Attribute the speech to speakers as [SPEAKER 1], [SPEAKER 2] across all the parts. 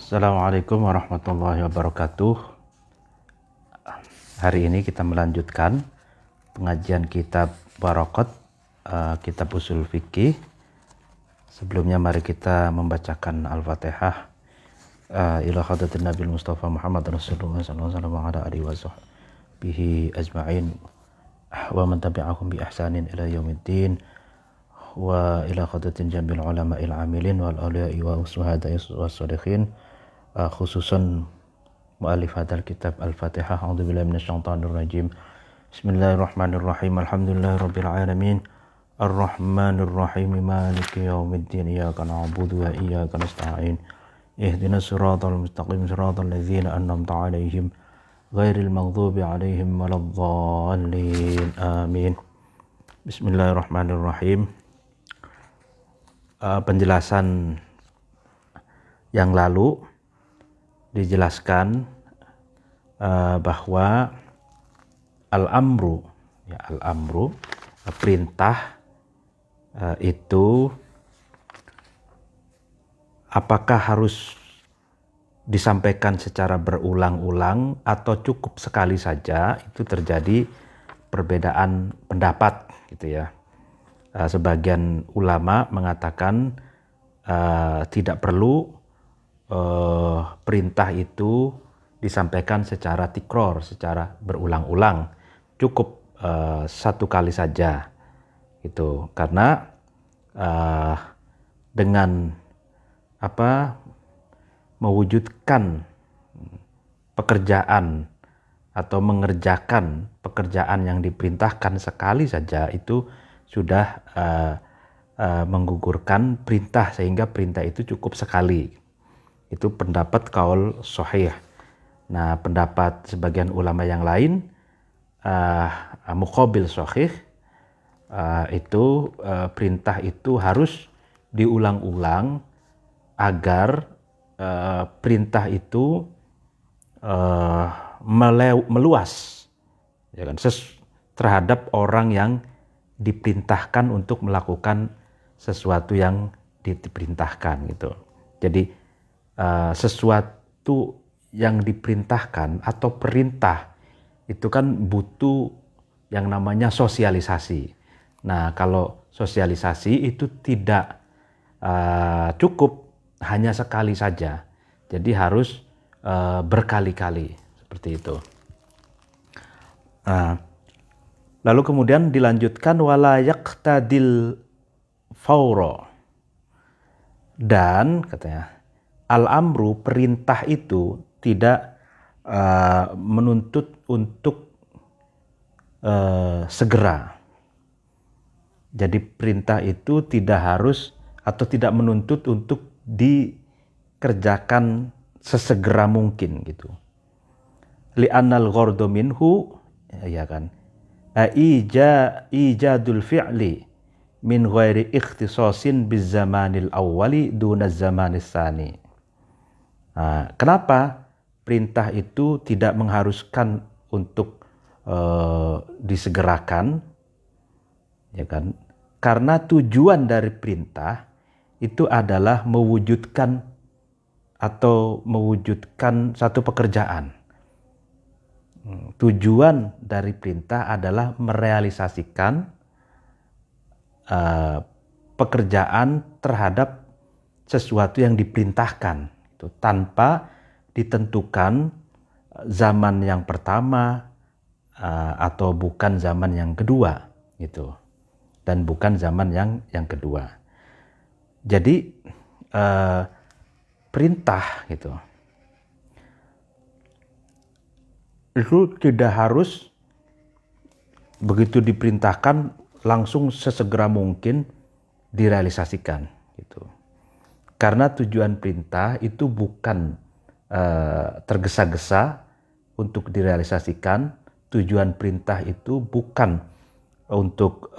[SPEAKER 1] Assalamualaikum warahmatullahi wabarakatuh. Hari ini kita melanjutkan pengajian kitab Baraqat, kitab usul fikih. Sebelumnya mari kita membacakan Al-Fatihah ila hadratin Nabi Mustafa Muhammad Rasulullah sallallahu alaihi wasallam bihi ajma'in wa man tabi'ahum bi ihsanin ila yaumiddin wa ila hadratin jambil ulama'il amilin wal awliya'i wa usuhada'i was salihin, khususan mu'alif hadal kitab Al-Fatihah. A'udzubillahi minasyaitonir rajim. Bismillahirrahmanirrahim. Alhamdulillahirabbil alamin. Ar-Rahmanir Rahim. Maliki yaumiddin. Iyyaka na'budu wa iyyaka nasta'in. Ihdinas siratal mustaqim. Siratal ladzina an'amta 'alaihim ghairil maghdubi 'alaihim waladdallin. Amin. Bismillahirrahmanirrahim. Penjelasan yang lalu dijelaskan bahwa al-amru, perintah itu apakah harus disampaikan secara berulang-ulang atau cukup sekali saja. Itu terjadi perbedaan pendapat gitu ya. Sebagian ulama mengatakan tidak perlu perintah itu disampaikan secara tikror, secara berulang-ulang, cukup satu kali saja gitu. Karena dengan mewujudkan pekerjaan atau mengerjakan pekerjaan yang diperintahkan sekali saja itu sudah menggugurkan perintah, sehingga perintah itu cukup sekali. Itu pendapat qaul shahih. Nah, pendapat sebagian ulama yang lain muqabil shahih, itu perintah itu harus diulang-ulang agar perintah itu meluas ya kan, terhadap orang yang diperintahkan untuk melakukan sesuatu yang diperintahkan gitu. Jadi sesuatu yang diperintahkan atau perintah itu kan butuh yang namanya sosialisasi. Nah, kalau sosialisasi itu tidak cukup hanya sekali saja, jadi harus berkali-kali seperti itu. Lalu kemudian dilanjutkan wala yaqtadil fawra, dan katanya al-amru, perintah itu tidak menuntut untuk segera. Jadi perintah itu tidak harus atau tidak menuntut untuk dikerjakan sesegera mungkin gitu. Li'annal ghardu minhu, ya kan, ijadul fi'li min ghairi ikhtisasin biz zamanil awwali dunaz zamanis tsani. Kenapa perintah itu tidak mengharuskan untuk disegerakan, ya kan? Karena tujuan dari perintah itu adalah mewujudkan satu pekerjaan. Tujuan dari perintah adalah merealisasikan pekerjaan terhadap sesuatu yang diperintahkan, itu tanpa ditentukan zaman yang pertama atau bukan zaman yang kedua gitu, dan bukan zaman yang kedua. Jadi perintah gitu itu tidak harus begitu diperintahkan langsung sesegera mungkin direalisasikan gitu. Karena tujuan perintah itu bukan tergesa-gesa untuk direalisasikan. Tujuan perintah itu bukan untuk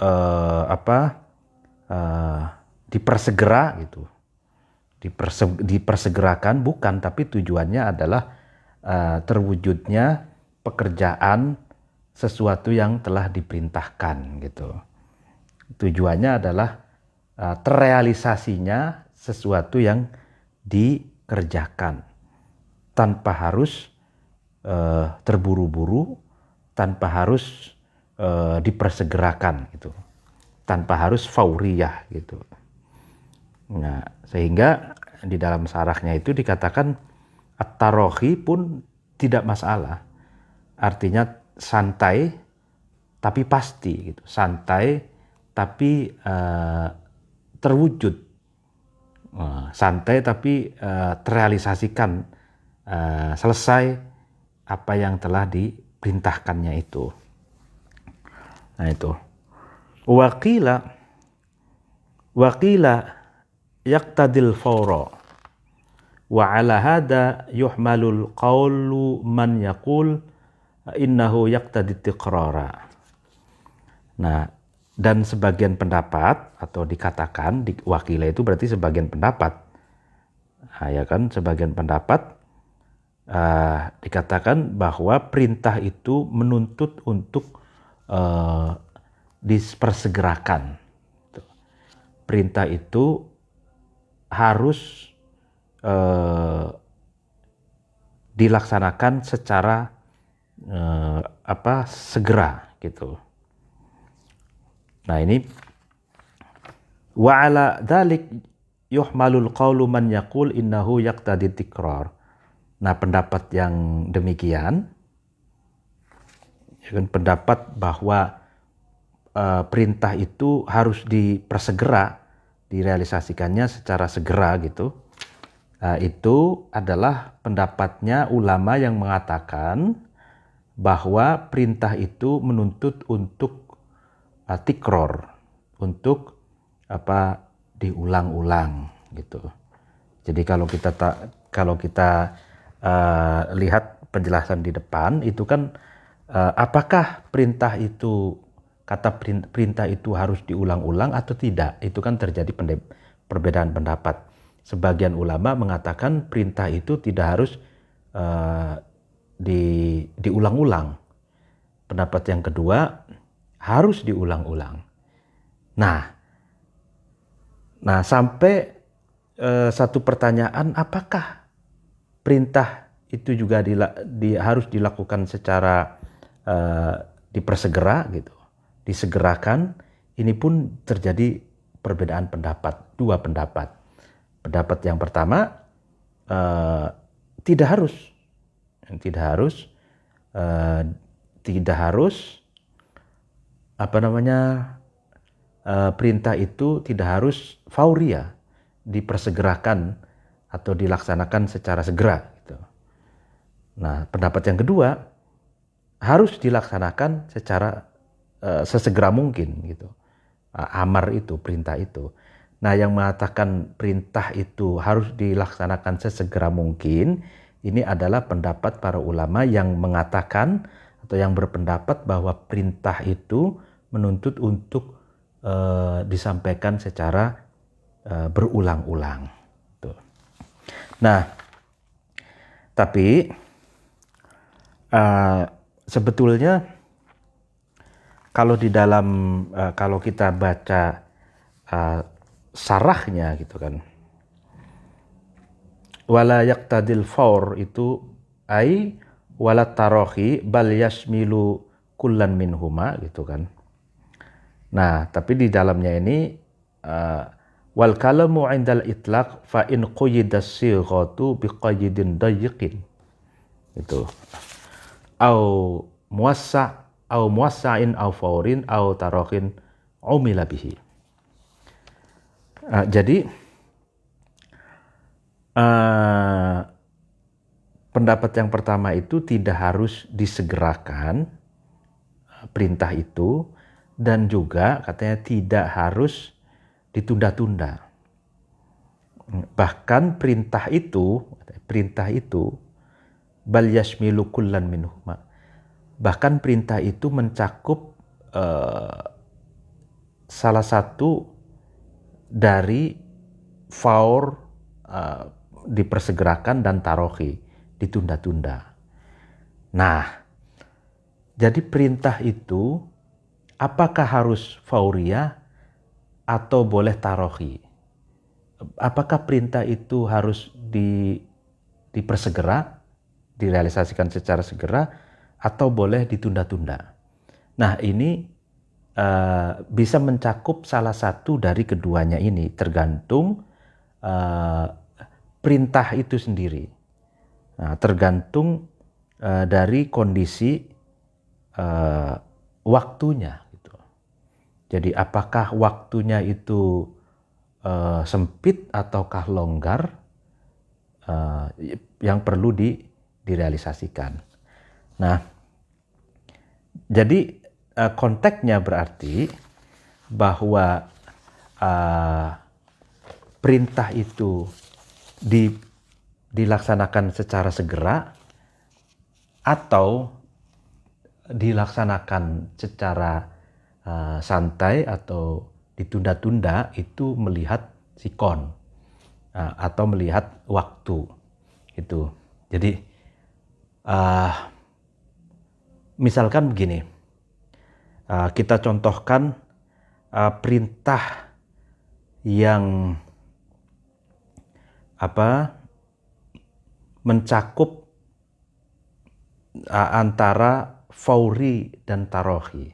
[SPEAKER 1] dipersegera gitu, dipersegerakan, bukan, tapi tujuannya adalah terwujudnya pekerjaan sesuatu yang telah diperintahkan gitu. Tujuannya adalah terrealisasinya sesuatu yang dikerjakan. tanpa harus terburu-buru, tanpa harus dipersegerakan gitu, tanpa harus fauriyah gitu. Nah, sehingga di dalam syarahnya itu dikatakan at-tarohi pun tidak masalah. Artinya santai tapi pasti gitu. Santai tapi terwujud. Santai tapi terrealisasikan, selesai apa yang telah diperintahkannya itu. Nah itu. Waqila yaqtadil fawra. Wa ala hada yuhmalul qawlu man yaqul innahu yaqtadi tiqrara. Nah, dan sebagian pendapat atau dikatakan di wakila itu berarti sebagian pendapat. Nah, ya kan, sebagian pendapat dikatakan bahwa perintah itu menuntut untuk dipersegerakan. Perintah itu harus dilaksanakan secara segera gitu. Nah ini wa ala dzalik yuhmalul qaulu man yaqul innahu yaqtadi tikrar. Nah pendapat yang demikian, pendapat bahwa perintah itu harus dipersegera, direalisasikannya secara segera gitu. Itu adalah pendapatnya ulama yang mengatakan bahwa perintah itu menuntut untuk tikror, untuk diulang-ulang gitu. Jadi kalau kita lihat penjelasan di depan itu kan apakah perintah itu perintah itu harus diulang-ulang atau tidak? Itu kan terjadi perbedaan pendapat. Sebagian ulama mengatakan perintah itu tidak harus diulang-ulang. Pendapat yang kedua, harus diulang-ulang. Nah sampai satu pertanyaan, apakah perintah itu juga harus dilakukan secara dipersegera gitu, disegerakan? Ini pun terjadi perbedaan pendapat, dua pendapat. Pendapat yang pertama, tidak harus perintah itu tidak harus fauriyah, dipersegerakan atau dilaksanakan secara segera gitu. Nah pendapat yang kedua, harus dilaksanakan secara sesegera mungkin gitu. Amar itu, perintah itu. Nah yang mengatakan perintah itu harus dilaksanakan sesegera mungkin, ini adalah pendapat para ulama yang mengatakan atau yang berpendapat bahwa perintah itu menuntut untuk disampaikan secara berulang-ulang. Tuh. Nah, tapi sebetulnya kalau kalau kita baca sarahnya gitu kan, wala yaqtadil fawr itu wala tarohi bal yashmilu kullan minhuma gitu kan. Nah tapi di dalamnya ini wal kalamu indal itlaq fa in quyida sighatu biqayyidin dayiqin itu au muwassa'in au fawrin au tarohin umila bihi. Jadi pendapat yang pertama itu tidak harus disegerakan perintah itu, dan juga katanya tidak harus ditunda-tunda. Bahkan perintah itu bal yashmilu kullan minhuma. Bahkan perintah itu mencakup salah satu dari faur, dipersegerakan, dan tarohi, ditunda-tunda. Nah, jadi perintah itu apakah harus fauriyah atau boleh tarohi? Apakah perintah itu harus dipersegera direalisasikan secara segera atau boleh ditunda-tunda. Nah, ini bisa mencakup salah satu dari keduanya ini, tergantung perintah itu sendiri. Nah, tergantung dari kondisi waktunya gitu. Jadi apakah waktunya itu sempit ataukah longgar, yang perlu direalisasikan. Nah, jadi konteksnya berarti bahwa perintah itu dilaksanakan secara segera atau dilaksanakan secara santai atau ditunda-tunda, itu melihat sikon atau melihat waktu itu. Jadi misalkan begini, kita contohkan perintah yang mencakup antara fauri dan tarohi,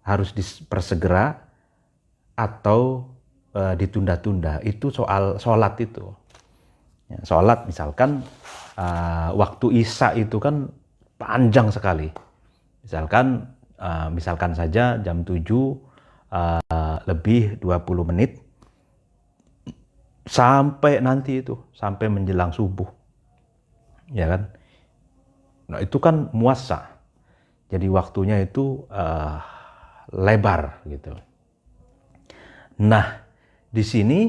[SPEAKER 1] harus dipersegera atau ditunda-tunda. Itu soal sholat itu. Ya, sholat misalkan waktu Isya itu kan panjang sekali. Misalkan saja jam 7 lebih 20 menit sampai nanti itu, sampai menjelang subuh. Ya kan? Nah, itu kan muassa. Jadi waktunya itu lebar gitu. Nah, di sini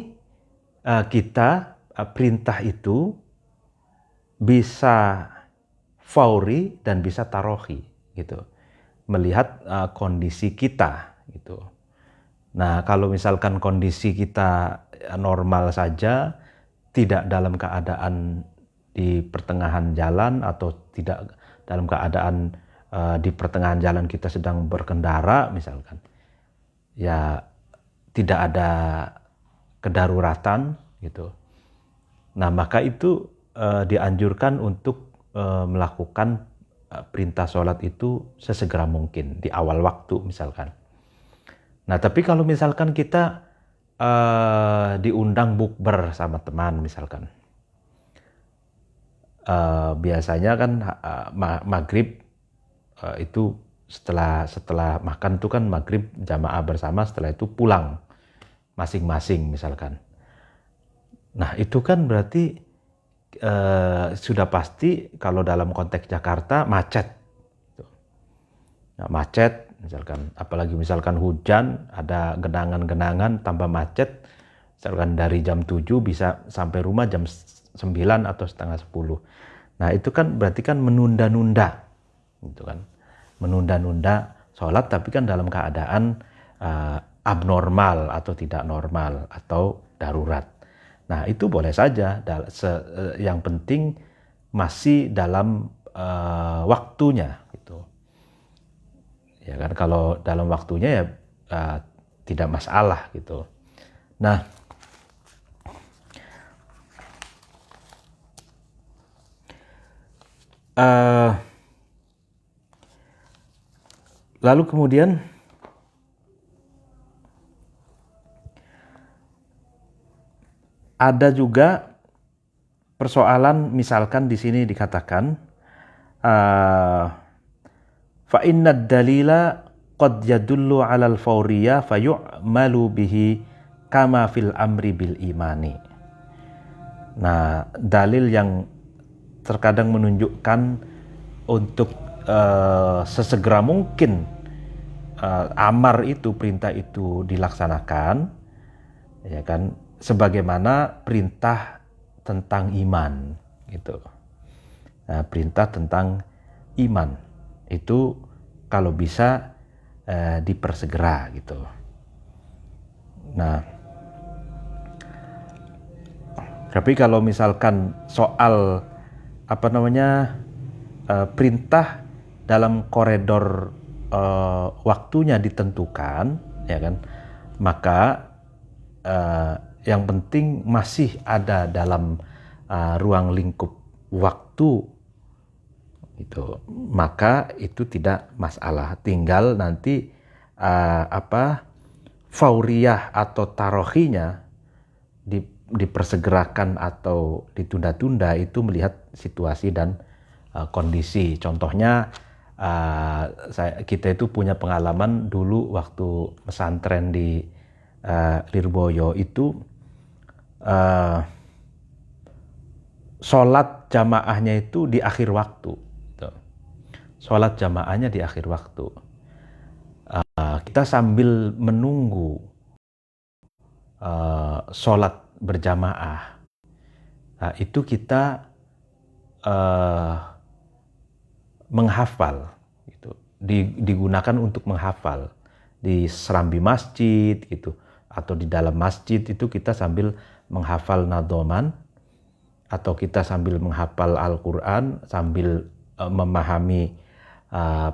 [SPEAKER 1] kita perintah itu bisa fauri dan bisa tarohi gitu. Melihat kondisi kita gitu. Nah, kalau misalkan kondisi kita normal saja, tidak dalam keadaan di pertengahan jalan atau tidak dalam keadaan di pertengahan jalan kita sedang berkendara misalkan, ya tidak ada kedaruratan gitu. Nah, maka itu dianjurkan untuk melakukan perintah sholat itu sesegera mungkin di awal waktu misalkan. Nah, tapi kalau misalkan kita diundang bukber sama teman misalkan, biasanya kan maghrib itu setelah makan tuh kan maghrib jamaah bersama, setelah itu pulang masing-masing misalkan. Nah, itu kan berarti sudah pasti kalau dalam konteks Jakarta macet. Nah, macet misalkan, apalagi misalkan hujan, ada genangan-genangan tambah macet. Misalkan dari jam 7 bisa sampai rumah jam 9 atau setengah 10. Nah, itu kan berarti kan menunda-nunda gitu kan. Menunda-nunda sholat, tapi kan dalam keadaan abnormal atau tidak normal atau darurat. Nah, itu boleh saja, yang penting masih dalam waktunya gitu. Ya kan, kalau dalam waktunya ya tidak masalah gitu. Nah, lalu kemudian ada juga persoalan, misalkan di sini dikatakan fa innad dalila qad yadullu 'alal fawriyah fayu'malu bihi kama fil amri bil imani. Nah, dalil yang terkadang menunjukkan untuk sesegera mungkin amar itu, perintah itu dilaksanakan, ya kan, sebagaimana perintah tentang iman gitu. Nah, perintah tentang iman itu kalau bisa dipersegera gitu. Nah, tapi kalau misalkan soal perintah dalam koridor waktunya ditentukan, ya kan, maka yang penting masih ada dalam ruang lingkup waktu Itu maka itu tidak masalah, tinggal nanti fauriyah atau tarohinya dipersegerakan atau ditunda-tunda itu melihat situasi dan kondisi. Contohnya kita itu punya pengalaman dulu waktu pesantren di Lirboyo itu sholat jamaahnya itu di akhir waktu. Sholat jamaahnya di akhir waktu. Kita sambil menunggu sholat berjamaah, itu kita menghafal, gitu. Digunakan untuk menghafal di serambi masjid, gitu, atau di dalam masjid itu kita sambil menghafal nadoman, atau kita sambil menghafal Al-Quran sambil memahami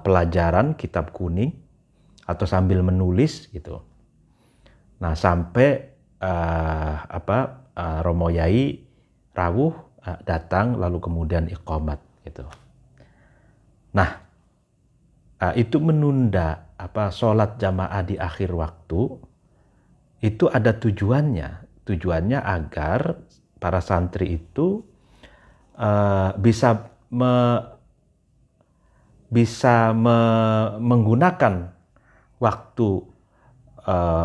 [SPEAKER 1] pelajaran kitab kuning, atau sambil menulis, gitu. Nah, sampai Romo Yai rawuh datang lalu kemudian iqamat, gitu. Nah, itu menunda sholat jamaah di akhir waktu itu ada tujuannya agar para santri itu bisa menggunakan waktu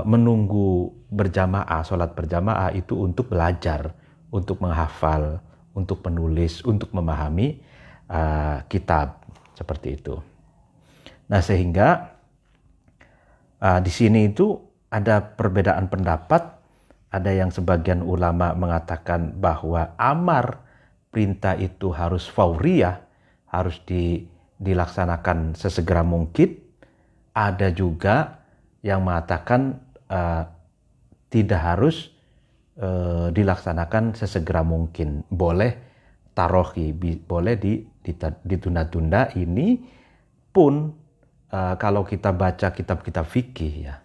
[SPEAKER 1] menunggu berjamaah, sholat berjamaah itu untuk belajar, untuk menghafal, untuk menulis, untuk memahami kitab, seperti itu. Nah, sehingga di sini itu ada perbedaan pendapat. Ada yang sebagian ulama mengatakan bahwa amar, perintah itu harus fauriyah, harus dilaksanakan sesegera mungkin. Ada juga yang mengatakan tidak harus dilaksanakan sesegera mungkin. Boleh tarohi, boleh ditunda-tunda. Ini pun kalau kita baca kitab-kitab fikih ya,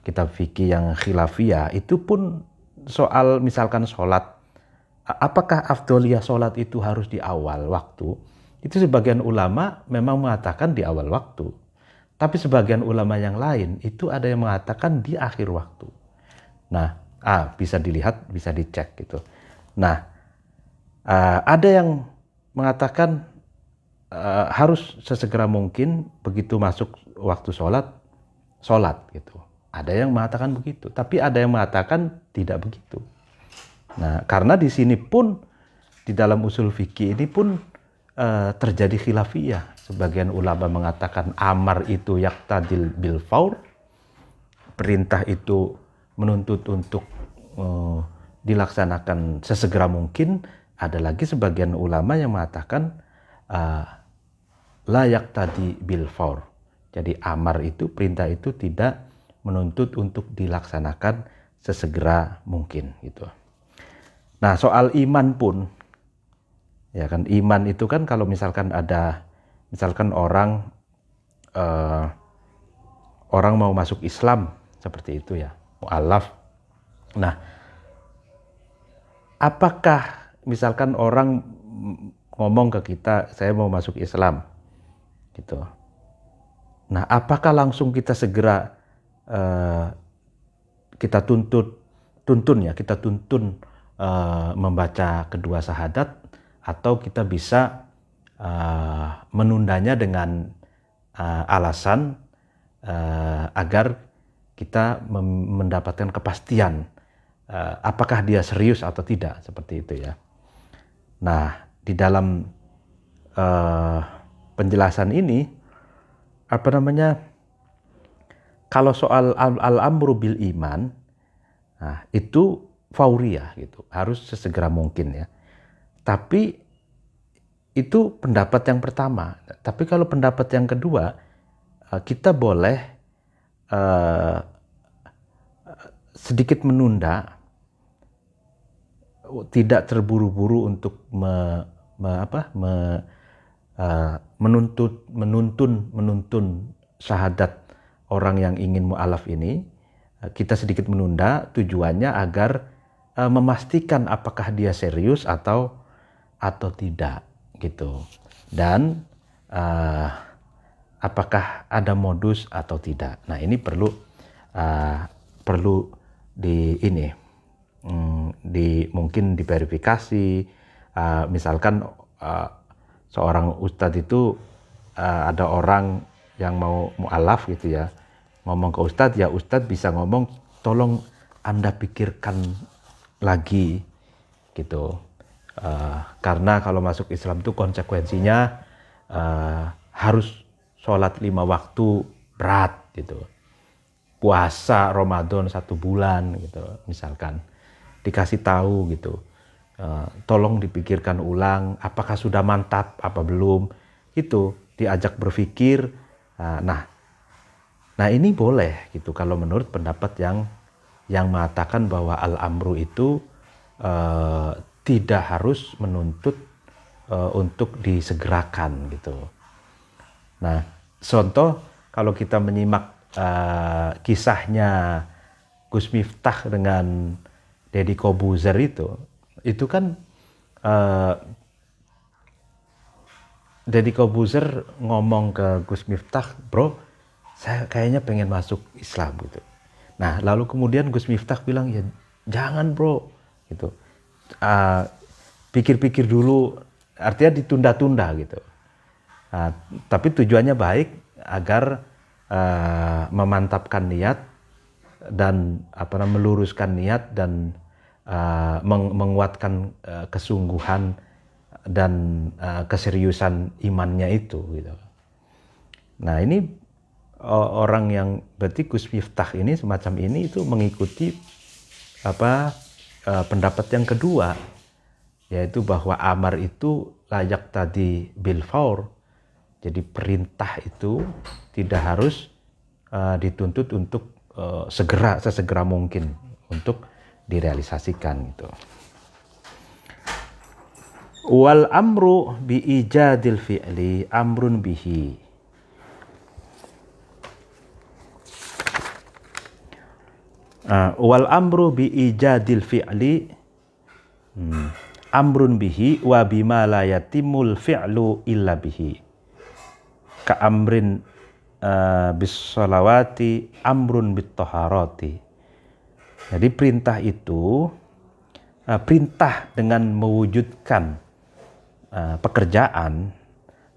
[SPEAKER 1] kitab fikih yang khilafiyah, itu pun soal misalkan sholat, apakah afdoliyah sholat itu harus di awal waktu? Itu sebagian ulama memang mengatakan di awal waktu. Tapi sebagian ulama yang lain itu ada yang mengatakan di akhir waktu. Nah, bisa dilihat, bisa dicek gitu. Nah, ada yang mengatakan harus sesegera mungkin begitu masuk waktu sholat gitu. Ada yang mengatakan begitu, tapi ada yang mengatakan tidak begitu. Nah, karena di sini pun di dalam usul fikih ini pun terjadi khilafiyah. Sebagian ulama mengatakan amar itu yaqtadil bil faur, perintah itu menuntut untuk dilaksanakan sesegera mungkin. Ada lagi sebagian ulama yang mengatakan la yaqtadi bil faur. Jadi amar itu, perintah itu tidak menuntut untuk dilaksanakan sesegera mungkin gitu. Nah, soal iman pun ya kan, iman itu kan kalau misalkan orang mau masuk Islam seperti itu ya, mu'alaf. Nah, apakah misalkan orang ngomong ke kita, saya mau masuk Islam gitu. Nah, apakah langsung kita segera kita tuntun membaca kedua syahadat, atau kita bisa menundanya dengan alasan agar kita mendapatkan kepastian apakah dia serius atau tidak, seperti itu ya. Nah, di dalam penjelasan ini kalau soal al-amru bil iman, nah, itu fauriyah gitu, harus sesegera mungkin ya. Tapi itu pendapat yang pertama. Tapi kalau pendapat yang kedua, kita boleh sedikit menunda, tidak terburu-buru untuk menuntun syahadat orang yang ingin mu'alaf ini. Kita sedikit menunda, tujuannya agar memastikan apakah dia serius atau tidak gitu. Dan
[SPEAKER 2] uh, apakah ada modus atau tidak. Nah, ini perlu mungkin diverifikasi. Misalkan seorang ustadz itu ada orang yang mau mu'alaf gitu ya, ngomong ke ustadz, ya ustadz bisa ngomong, tolong Anda pikirkan lagi gitu. Karena kalau masuk Islam itu konsekuensinya harus sholat 5 waktu berat gitu. Puasa Ramadan 1 bulan gitu misalkan. Dikasih tahu gitu. Tolong dipikirkan ulang apakah sudah mantap apa belum. Itu diajak berpikir. Nah ini boleh gitu kalau menurut pendapat yang mengatakan bahwa al-amru itu tidak harus menuntut untuk disegerakan gitu. Nah, contoh kalau kita menyimak kisahnya Gus Miftah dengan Deddy Kobuzer itu kan Deddy Kobuzer ngomong ke Gus Miftah, bro, saya kayaknya pengen masuk Islam gitu. Nah, lalu kemudian Gus Miftah bilang, ya jangan bro, gitu. Pikir-pikir dulu, artinya ditunda-tunda gitu. Tapi tujuannya baik agar memantapkan niat dan meluruskan niat dan menguatkan kesungguhan dan keseriusan imannya itu gitu. Nah ini orang yang berarti Gus Miftah ini semacam ini itu mengikuti pendapat yang kedua, yaitu bahwa amar itu layak tadi bil faur. Jadi perintah itu tidak harus dituntut untuk sesegera mungkin untuk direalisasikan gitu. Wal amru bi ijadil fi'li amrun bihi. Wal amru bi ijadil fi'li amrun bihi wa bima la yatimul fi'lu illa bihi. Ka amrin bis sholawati amrun bit taharati. Jadi perintah itu perintah dengan mewujudkan pekerjaan,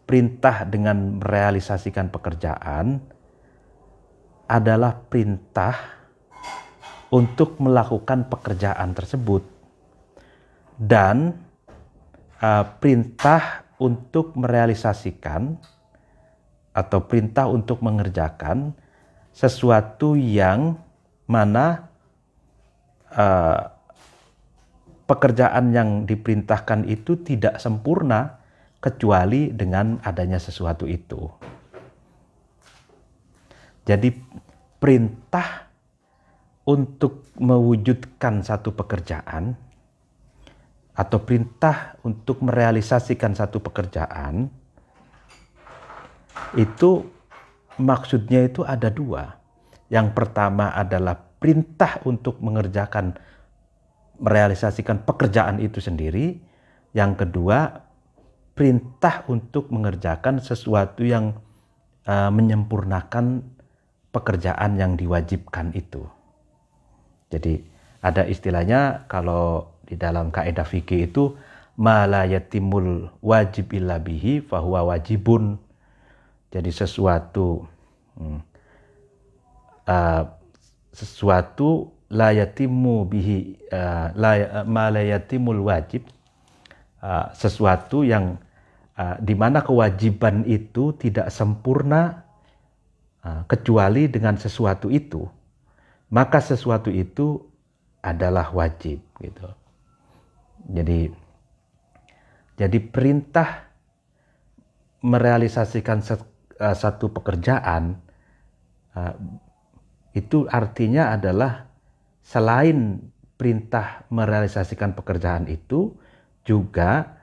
[SPEAKER 2] perintah dengan merealisasikan pekerjaan adalah perintah untuk melakukan pekerjaan tersebut dan perintah untuk merealisasikan atau perintah untuk mengerjakan sesuatu yang mana pekerjaan yang diperintahkan itu tidak sempurna kecuali dengan adanya sesuatu itu. Jadi perintah untuk mewujudkan satu pekerjaan atau perintah untuk merealisasikan satu pekerjaan itu maksudnya itu ada dua. Yang pertama adalah perintah untuk merealisasikan pekerjaan itu sendiri. Yang kedua, perintah untuk mengerjakan sesuatu yang menyempurnakan pekerjaan yang diwajibkan itu. Jadi ada istilahnya kalau di dalam kaidah fikih itu ma la yatimul wajib illa bihi fahuwa wajibun. Jadi sesuatu la yatimu bihi ma la yatimul wajib, sesuatu yang di mana kewajiban itu tidak sempurna kecuali dengan sesuatu itu, maka sesuatu itu adalah wajib gitu. Jadi perintah merealisasikan satu pekerjaan itu artinya adalah selain perintah merealisasikan pekerjaan itu juga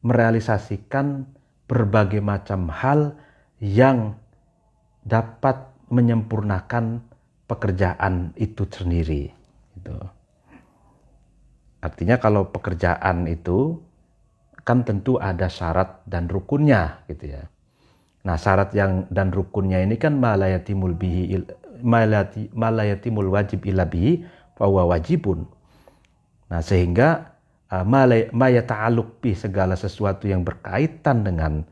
[SPEAKER 2] merealisasikan berbagai macam hal yang dapat menyempurnakan pekerjaan itu sendiri. Gitu. Artinya kalau pekerjaan itu kan tentu ada syarat dan rukunnya gitu ya. Nah, syarat yang dan rukunnya ini kan malayatimul wajib illa bihi fa huwa wajibun. Nah, sehingga ma yata'alluq bi, segala sesuatu yang berkaitan dengan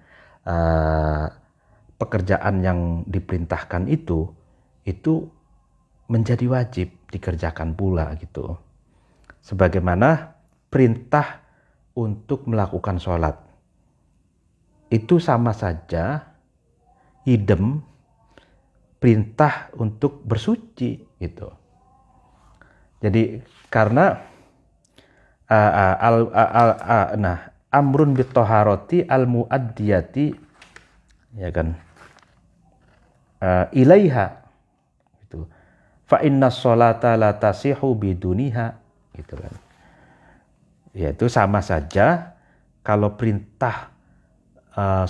[SPEAKER 2] pekerjaan yang diperintahkan itu menjadi wajib dikerjakan pula gitu. Sebagaimana perintah untuk melakukan sholat itu sama saja idem perintah untuk bersuci gitu. Jadi karena amrun bitoharoti al muaddiyati, ya kan, ilaiha gitu. Fa inna sholata la tasihu biduniha gitu kan. Yaitu sama saja kalau perintah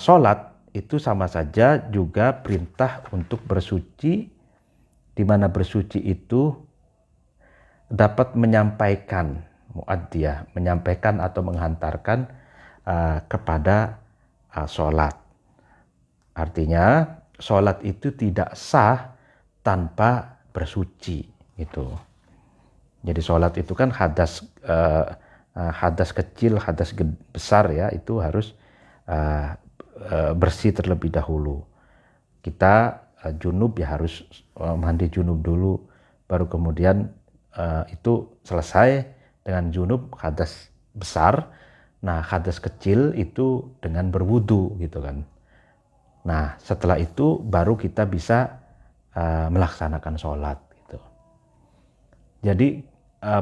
[SPEAKER 2] sholat itu sama saja juga perintah untuk bersuci, di mana bersuci itu dapat menyampaikan muaddiyah, menyampaikan atau menghantarkan kepada sholat. Artinya sholat itu tidak sah tanpa bersuci gitu. Jadi sholat itu kan hadas kecil, hadas besar ya, itu harus bersih terlebih dahulu. Kita junub ya harus mandi junub dulu, baru kemudian itu selesai dengan junub hadas besar. Nah, hadas kecil itu dengan berwudu gitu kan. Nah, setelah itu baru kita bisa melaksanakan sholat gitu. Jadi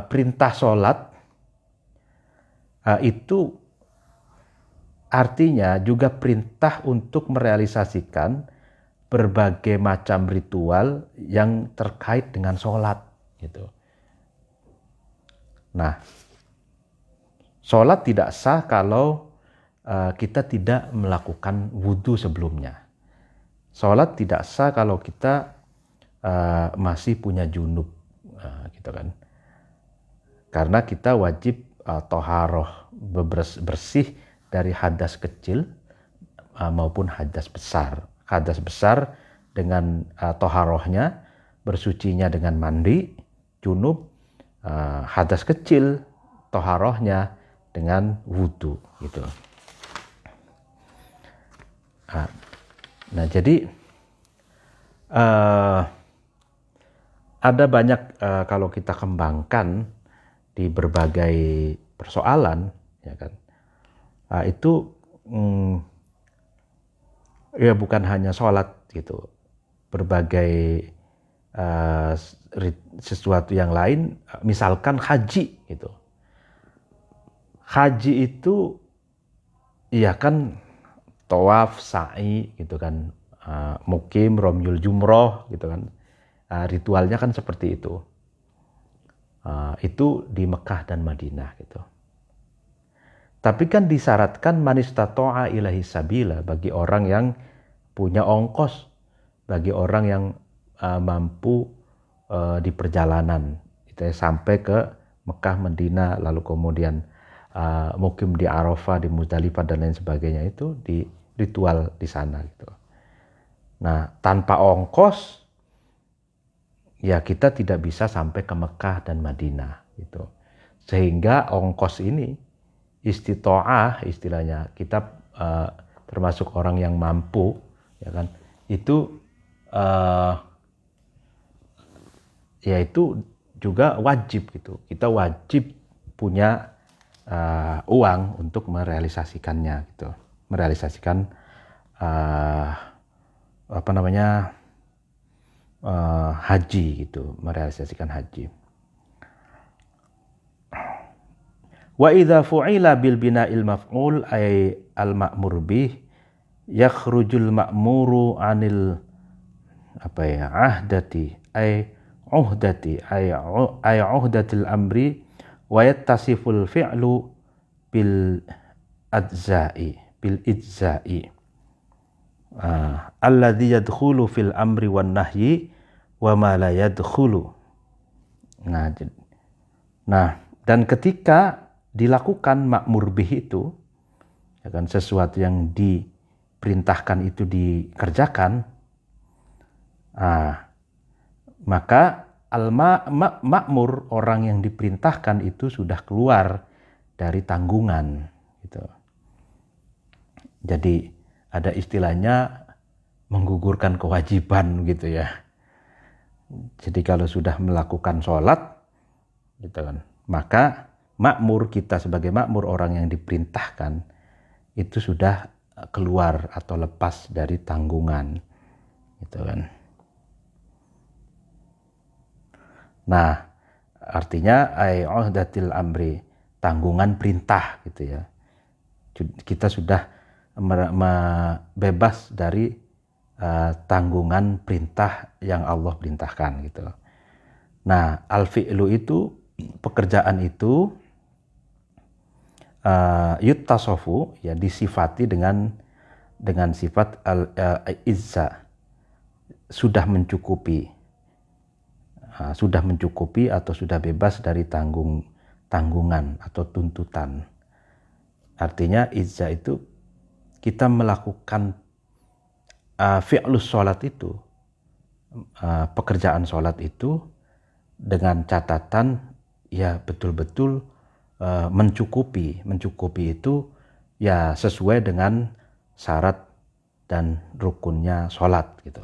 [SPEAKER 2] perintah sholat itu artinya juga perintah untuk merealisasikan berbagai macam ritual yang terkait dengan sholat gitu. Nah, sholat tidak sah kalau kita tidak melakukan wudhu sebelumnya. Sholat tidak sah kalau kita masih punya junub gitu kan. Karena kita wajib toharoh, bersih dari hadas kecil maupun hadas besar. Hadas besar dengan toharohnya, bersucinya dengan mandi, junub. Hadas kecil toharohnya dengan wudu gitu. Nah, jadi ada banyak kalau kita kembangkan di berbagai persoalan, ya kan. Itu ya bukan hanya sholat gitu, berbagai sesuatu yang lain, misalkan haji gitu. Haji itu ya kan tawaf, sa'i gitu kan, mukim, romyul jumroh gitu kan, ritualnya kan seperti itu. Itu di Mekah dan Madinah gitu. Tapi kan disyaratkan manistato'a ilahi sabila, bagi orang yang punya ongkos, bagi orang yang mampu di perjalanan gitu ya, sampai ke Mekah, Madinah, lalu kemudian mukim di Arafah, di Muzdalifah dan lain sebagainya, itu di ritual di sana gitu. Nah, tanpa ongkos ya kita tidak bisa sampai ke Mekah dan Madinah gitu. Sehingga ongkos ini istitoah istilahnya, kita termasuk orang yang mampu, ya kan, itu ya itu juga wajib gitu. Kita wajib punya uang untuk merealisasikannya gitu, merealisasikan haji gitu, merealisasikan haji. Wa idza fu'ila bil bina'il maf'ul ay al ma'mur bih yakhrujul ma'muru anil ahdati ay uhdatil amri wa yattasiful fi'lu bil ijza'i alladhi yadkhulu fil amri wan nahyi wa ma la yadkhulu. Nah, dan ketika dilakukan ma'mur bih itu, ya kan, sesuatu yang
[SPEAKER 1] diperintahkan itu dikerjakan, maka al-ma'mur, orang yang diperintahkan itu sudah keluar dari tanggungan gitu. Jadi ada istilahnya menggugurkan kewajiban gitu ya. Jadi kalau sudah melakukan sholat gitu kan, maka makmur, kita sebagai makmur, orang yang diperintahkan itu sudah keluar atau lepas dari tanggungan gitu kan. Nah, artinya ai-uhdatil amri, tanggungan perintah gitu ya. Kita sudah bebas dari tanggungan perintah yang Allah perintahkan gitu. Nah, al-fi'lu itu, pekerjaan itu yuttasofu, ya, disifati dengan sifat al-izza, sudah mencukupi, atau sudah bebas dari tanggungan atau tuntutan. Artinya izza itu kita melakukan fi'lus sholat itu, pekerjaan sholat itu dengan catatan ya betul-betul mencukupi itu ya sesuai dengan syarat dan rukunnya sholat gitu.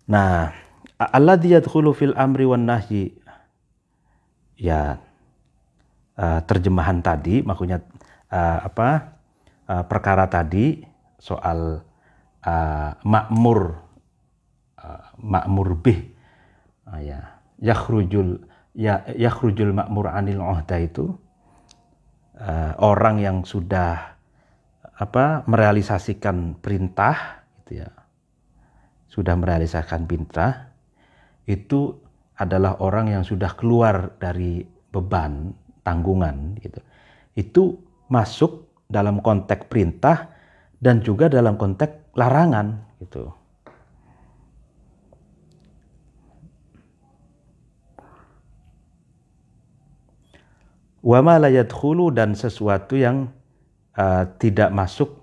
[SPEAKER 1] Nah, alladzi yadkhulu fil amri wan nahyi, ya terjemahan tadi maksudnya perkara tadi soal makmur bih, ya yakhrujul makmur anil uhda itu orang yang sudah merealisasikan perintah gitu ya, sudah merealisasikan perintah itu adalah orang yang sudah keluar dari beban tanggungan gitu. Itu masuk dalam konteks perintah dan juga dalam konteks larangan gitu. Wa ma la yadkhulu, dan sesuatu yang tidak masuk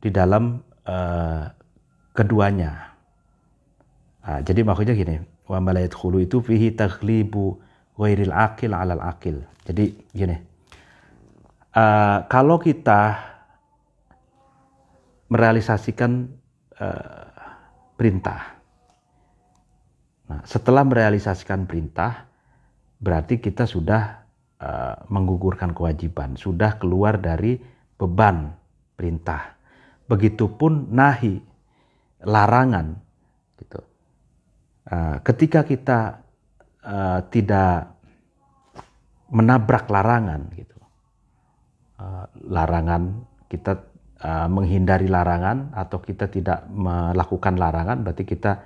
[SPEAKER 1] di dalam keduanya. Jadi maksudnya gini, wa ma la yadkhulu itu fihi taghlibu ghairil aqil 'alal aqil. Jadi gini, kalau kita merealisasikan perintah, nah, setelah merealisasikan perintah berarti kita sudah menggugurkan kewajiban, sudah keluar dari beban perintah. Begitupun nahi, larangan gitu. Ketika kita tidak menabrak larangan gitu, larangan, kita menghindari larangan atau kita tidak melakukan larangan, berarti kita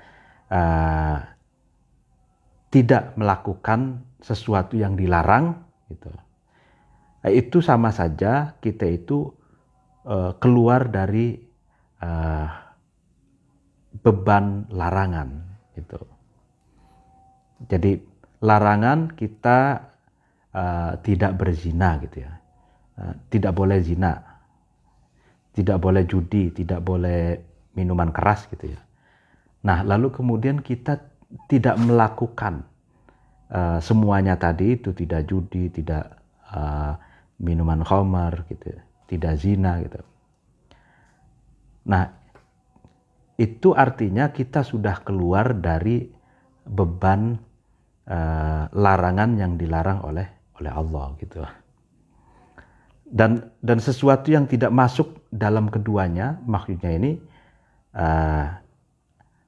[SPEAKER 1] tidak melakukan sesuatu yang dilarang gitu. Itu sama saja kita itu keluar dari beban larangan gitu. Jadi larangan kita tidak berzina gitu ya, tidak boleh zina, tidak boleh judi, tidak boleh minuman keras gitu ya. Nah, lalu kemudian kita tidak melakukan semuanya tadi itu, tidak judi, tidak minuman khamar gitu, tidak zina gitu. Nah, itu artinya kita sudah keluar dari beban larangan yang dilarang oleh Allah gitu. Dan sesuatu yang tidak masuk dalam keduanya, maksudnya ini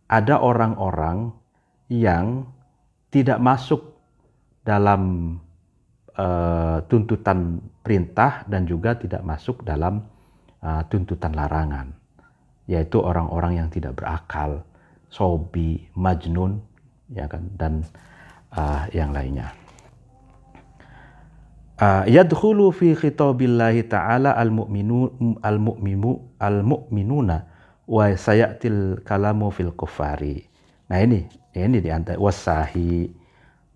[SPEAKER 1] ada orang-orang yang tidak masuk dalam tuntutan perintah dan juga tidak masuk dalam tuntutan larangan, yaitu orang-orang yang tidak berakal, sobi, majnun, ya kan, dan yang lainnya. Yadkhulu fi khitabillahi ta'ala al-mu'minuna wa sayatil kalamu fil kuffari. Nah ini di antara wasahi,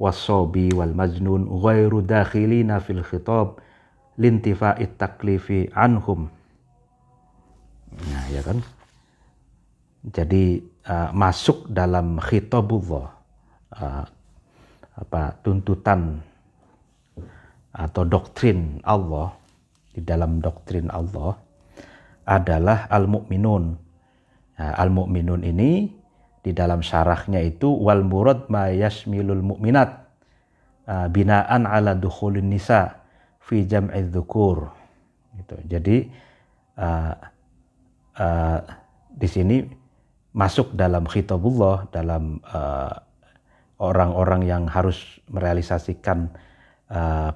[SPEAKER 1] wasobi, wal majnun ghairu dakhilina fil khitab lintifa'it taklifi anhum.
[SPEAKER 2] ya kan. Jadi masuk dalam khitabullah, tuntutan atau doktrin Allah, di dalam doktrin Allah adalah al-mu'minun. Nah, al-mu'minun ini di dalam syarahnya itu wal murad ma yashmilul mu'minat binaan ala dukhulin nisa fi jam'i dzukur gitu. Jadi di sini masuk dalam khitabullah, dalam orang-orang yang harus merealisasikan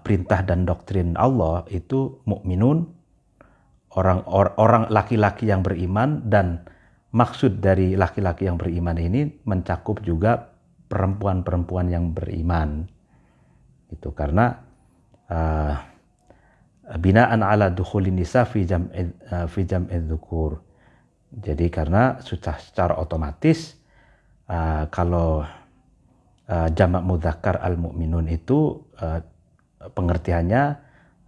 [SPEAKER 2] perintah dan doktrin Allah itu mukminun, orang laki-laki yang beriman, dan maksud dari laki-laki yang beriman ini mencakup juga perempuan-perempuan yang beriman. Itu karena binaan ala dukhulin nisa fi jam'i dzukur. Jadi karena sudah secara otomatis kalau jamak mudzakkar al-mu'minun itu pengertiannya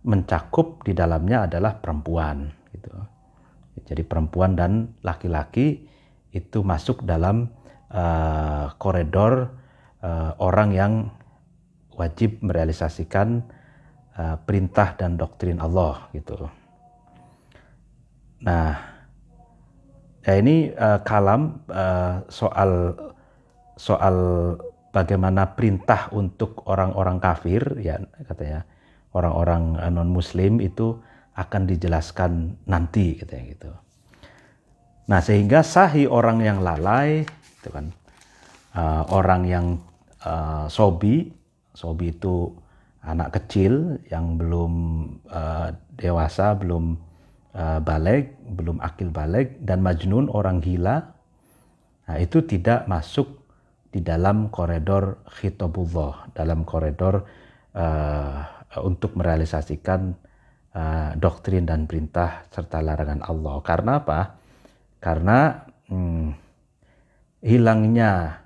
[SPEAKER 2] mencakup di dalamnya adalah perempuan gitu. Jadi perempuan dan laki-laki itu masuk dalam koridor orang yang wajib merealisasikan perintah dan doktrin Allah gitu. Nah, ya ini kalam soal bagaimana perintah untuk orang-orang kafir, ya katanya orang-orang non-muslim itu akan dijelaskan nanti katanya gitu. Nah, sehingga sahih orang yang lalai itu kan, orang yang sobi itu anak kecil yang belum dewasa, belum baligh, belum akil baligh, dan majnun orang gila. Nah, itu tidak masuk di dalam koridor khitabullah, dalam koridor untuk merealisasikan doktrin dan perintah serta larangan Allah. Karena apa? Karena hilangnya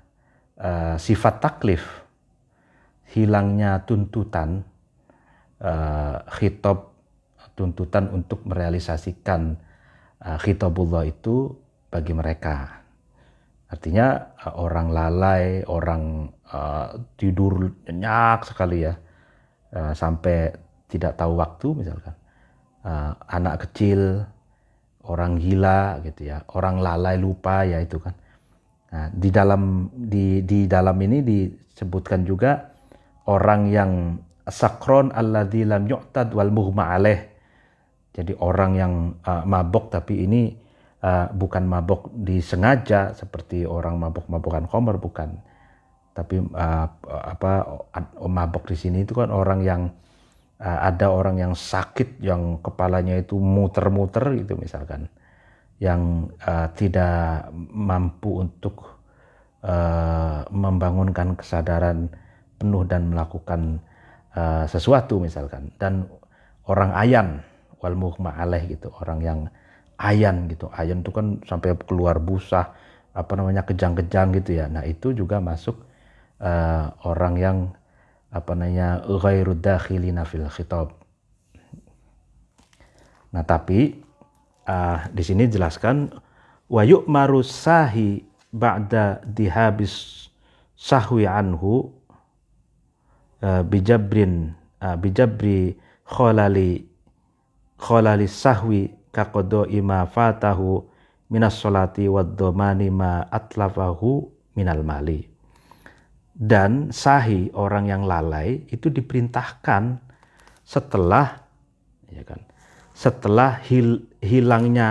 [SPEAKER 2] sifat taklif, hilangnya tuntutan khitab, tuntutan untuk merealisasikan khitabullah itu bagi mereka. Artinya orang lalai, orang tidur nyenyak sekali ya, sampai tidak tahu waktu misalkan. Anak kecil, orang gila gitu ya, orang lalai lupa ya itu kan. Nah, di dalam ini disebutkan juga orang yang sakron alladzi lam yu'tad wal mughma alaih. Jadi orang yang mabok, tapi ini bukan mabok disengaja seperti orang mabok-mabokan khamr, bukan. Tapi mabok di sini itu kan orang yang ada orang yang sakit, yang kepalanya itu muter-muter gitu misalkan, yang tidak mampu untuk membangunkan kesadaran penuh dan melakukan sesuatu misalkan. Dan orang ayan, wal mughma alaih gitu, orang yang ayan gitu. Ayan itu kan sampai keluar busa, kejang-kejang gitu ya. Nah, itu juga masuk orang yang ghairu dakhilina fil khitab. Nah, tapi di sini jelaskan wa yu'maru sahi ba'da dihabis sahwi anhu bijabri khalali sahwi kaqdo ima fatahu minas sholati wad dhamani ma atlafahu minal mali. Dan sahi, orang yang lalai, itu diperintahkan setelah hilangnya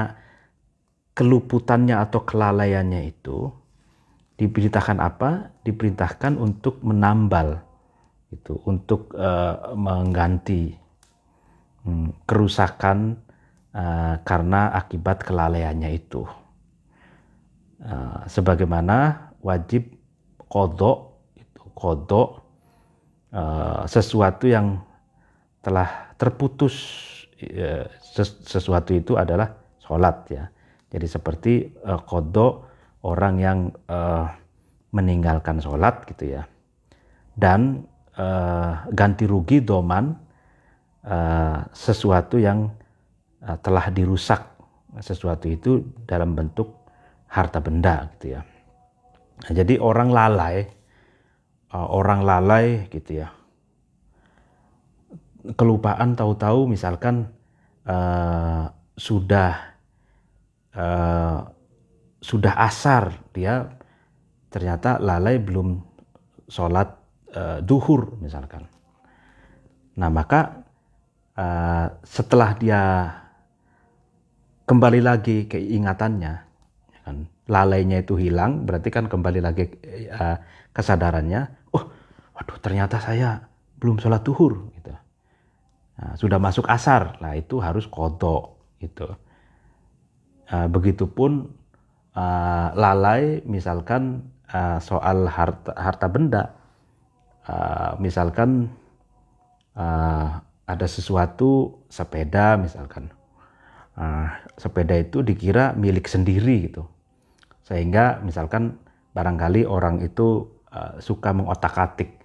[SPEAKER 2] keluputannya atau kelalaiannya itu, diperintahkan apa? Diperintahkan untuk menambal itu, untuk mengganti kerusakan karena akibat kelalaiannya itu. Sebagaimana wajib qadha, sesuatu yang telah terputus, sesuatu itu adalah sholat ya. Jadi seperti qadha orang yang meninggalkan sholat gitu ya. Dan ganti rugi doman, sesuatu yang telah dirusak sesuatu itu dalam bentuk harta benda gitu ya. Nah, jadi orang lalai gitu ya, kelupaan tahu-tahu misalkan sudah asar, dia ternyata lalai belum sholat duhur misalkan. Nah maka setelah dia kembali lagi ke ingatannya, kan, lalainya itu hilang, berarti kan kembali lagi kesadarannya. Oh, waduh, ternyata saya belum sholat duhur gitu. Nah, sudah masuk asar, lah itu harus qadha gitu. Begitupun lalai misalkan soal harta benda, misalkan ada sesuatu sepeda misalkan. Sepeda itu dikira milik sendiri gitu, sehingga misalkan barangkali orang itu suka mengotak-atik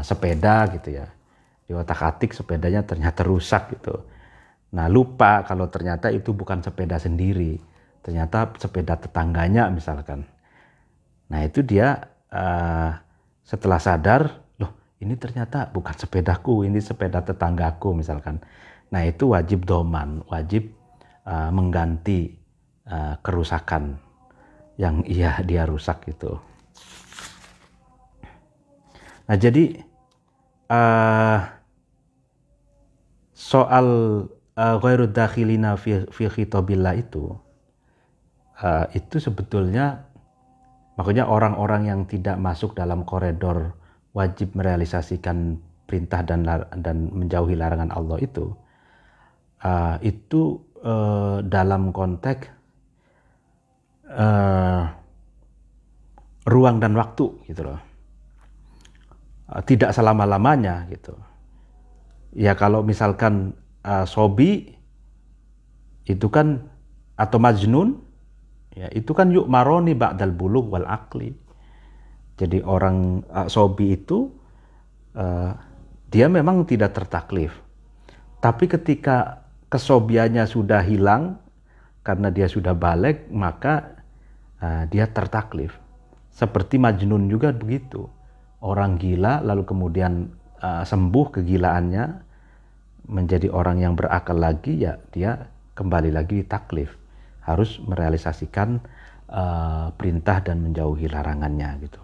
[SPEAKER 2] sepeda gitu ya, diotak-atik sepedanya ternyata rusak gitu. Nah lupa kalau ternyata itu bukan sepeda sendiri, ternyata sepeda tetangganya misalkan. Nah itu dia setelah sadar, loh ini ternyata bukan sepedaku, ini sepeda tetanggaku misalkan. Nah itu wajib doman, wajib mengganti kerusakan yang dia rusak gitu. Nah jadi soal ghairud dakhilina fi khitabillah itu sebetulnya makanya orang-orang yang tidak masuk dalam koridor wajib merealisasikan perintah dan menjauhi larangan Allah itu dalam konteks ruang dan waktu gitu loh, tidak selama-lamanya gitu ya. Kalau misalkan sobi itu kan atau majnun ya, itu kan yuk maroni ba'dal bulugh wal aqli. Jadi orang sobi itu dia memang tidak tertaklif, tapi ketika kesobiannya sudah hilang karena dia sudah balik, maka dia tertaklif. Seperti majnun juga begitu. Orang gila lalu kemudian sembuh kegilaannya menjadi orang yang berakal lagi, ya dia kembali lagi taklif. Harus merealisasikan perintah dan menjauhi larangannya gitu.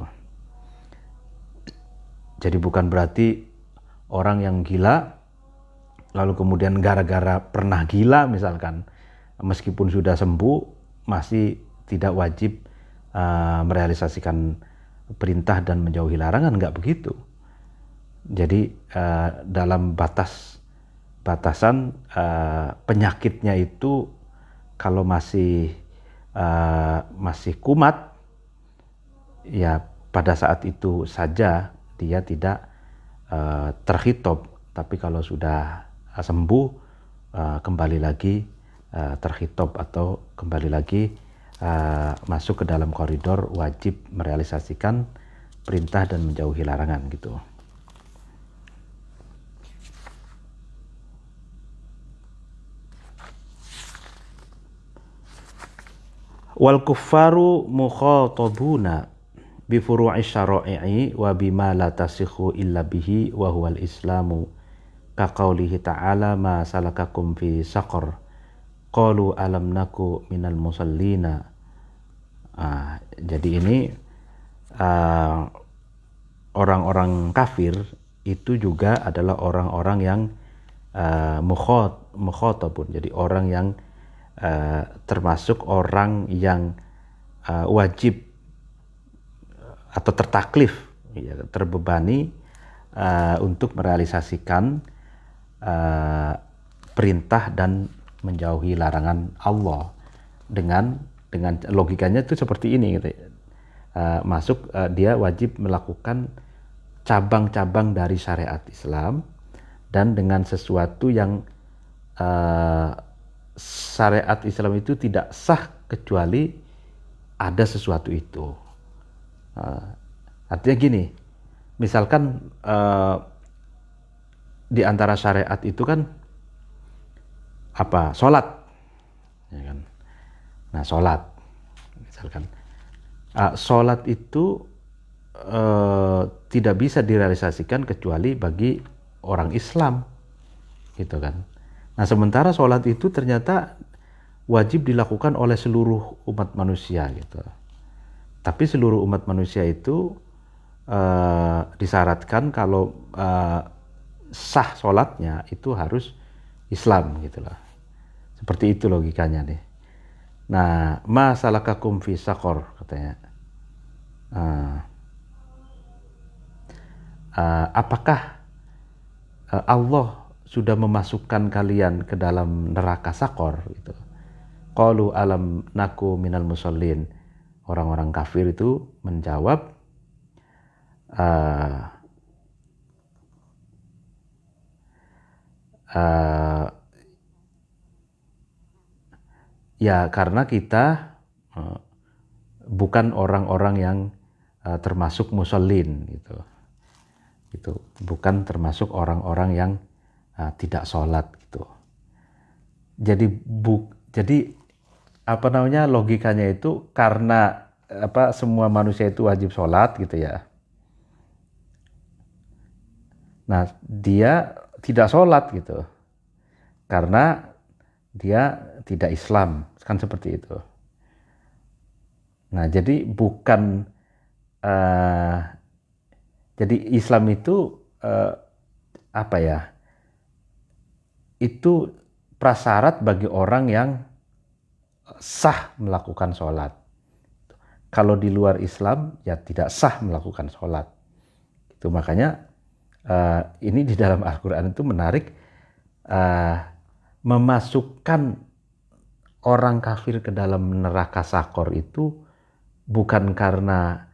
[SPEAKER 2] Jadi bukan berarti orang yang gila lalu kemudian gara-gara pernah gila misalkan, meskipun sudah sembuh masih tidak wajib merealisasikan perintah dan menjauhi larangan, enggak begitu. Jadi dalam batasan penyakitnya itu kalau masih kumat, ya pada saat itu saja dia tidak terkhitob. Tapi kalau sudah sembuh, kembali lagi terkhitob atau kembali lagi masuk ke dalam koridor wajib merealisasikan perintah dan menjauhi larangan gitu. Wal kuffaru mukhatabuna bi furu'i syara'i wa bima la tasikhu illa bihi wa huwal islamu ka qaulihi ta'ala ma salakakum fi saqar qalu alam naku minal musallina. Jadi ini orang-orang kafir itu juga adalah orang-orang yang mukhatabun. Jadi orang yang termasuk orang yang wajib atau tertaklif, ya, terbebani untuk merealisasikan perintah dan menjauhi larangan Allah. Dengan logikanya itu seperti ini gitu. Dia wajib melakukan cabang-cabang dari syariat Islam, dan dengan sesuatu yang syariat Islam itu tidak sah kecuali ada sesuatu itu. Artinya gini, misalkan di antara syariat itu kan sholat, ya kan. Nah, sholat misalkan, sholat itu tidak bisa direalisasikan kecuali bagi orang Islam, gitu kan. Nah, sementara sholat itu ternyata wajib dilakukan oleh seluruh umat manusia, gitu. Tapi seluruh umat manusia itu disyaratkan kalau sah sholatnya itu harus Islam, gitu loh. Seperti itu logikanya nih. Nah, ma salakakum fi saqor, katanya. Apakah Allah sudah memasukkan kalian ke dalam neraka sakor, gitu. Qalu alam naku minal musallin. Orang-orang kafir itu menjawab, ya karena kita bukan orang-orang yang termasuk musallin, gitu. Itu bukan termasuk orang-orang yang tidak sholat, gitu. Jadi apa namanya, logikanya itu karena semua manusia itu wajib sholat, gitu ya. Nah, dia tidak sholat, gitu, karena dia tidak Islam, kan seperti itu. Nah, jadi bukan jadi Islam itu itu prasyarat bagi orang yang sah melakukan sholat. Kalau di luar Islam ya tidak sah melakukan sholat. Itu makanya ini di dalam Al-Quran itu menarik, memasukkan orang kafir ke dalam neraka sakor itu bukan karena